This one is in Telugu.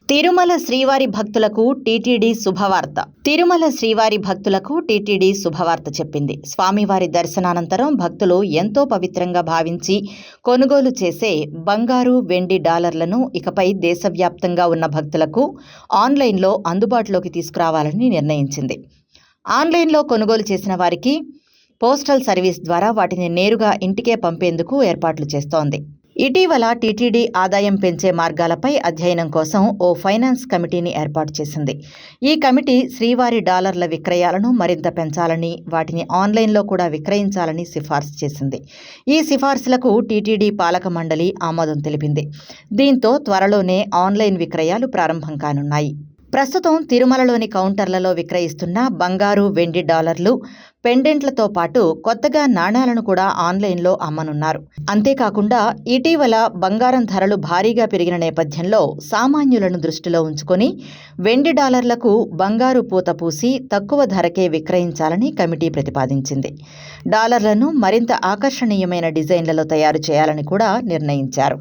తిరుమల శ్రీవారి భక్తులకు టీటీడీ శుభవార్త. తిరుమల శ్రీవారి భక్తులకు టీటీడీ శుభవార్త చెప్పింది. స్వామివారి దర్శనానంతరం భక్తులు ఎంతో పవిత్రంగా భావించి కొనుగోలు చేసే బంగారు, వెండి డాలర్లను ఇకపై దేశవ్యాప్తంగా ఉన్న భక్తులకు ఆన్లైన్లో అందుబాటులోకి తీసుకురావాలని నిర్ణయించింది. ఆన్లైన్లో కొనుగోలు చేసిన వారికి పోస్టల్ సర్వీస్ ద్వారా వాటిని నేరుగా ఇంటికే పంపేందుకు ఏర్పాట్లు చేస్తోంది. ఇటీవల టీటీడీ ఆదాయం పెంచే మార్గాలపై అధ్యయనం కోసం ఓ ఫైనాన్స్ కమిటీని ఏర్పాటు చేసింది. ఈ కమిటీ శ్రీవారి డాలర్ల విక్రయాలను మరింత పెంచాలని, వాటిని ఆన్లైన్లో కూడా విక్రయించాలని సిఫార్సు చేసింది. ఈ సిఫార్సులకు టీటీడీ పాలక మండలి ఆమోదం తెలిపింది. దీంతో త్వరలోనే ఆన్లైన్ విక్రయాలు ప్రారంభం కానున్నాయి. ప్రస్తుతం తిరుమలలోని కౌంటర్లలో విక్రయిస్తున్న బంగారు, వెండి డాలర్లు, పెండెంట్లతో పాటు కొత్తగా నాణాలను కూడా ఆన్లైన్లో అమ్మనున్నారు. అంతేకాకుండా ఇటీవల బంగారం ధరలు భారీగా పెరిగిన నేపథ్యంలో సామాన్యులను దృష్టిలో ఉంచుకొని వెండి డాలర్లకు బంగారు పూత పూసి తక్కువ ధరకే విక్రయించాలని కమిటీ ప్రతిపాదించింది. డాలర్లను మరింత ఆకర్షణీయమైన డిజైన్లలో తయారు చేయాలని కూడా నిర్ణయించారు.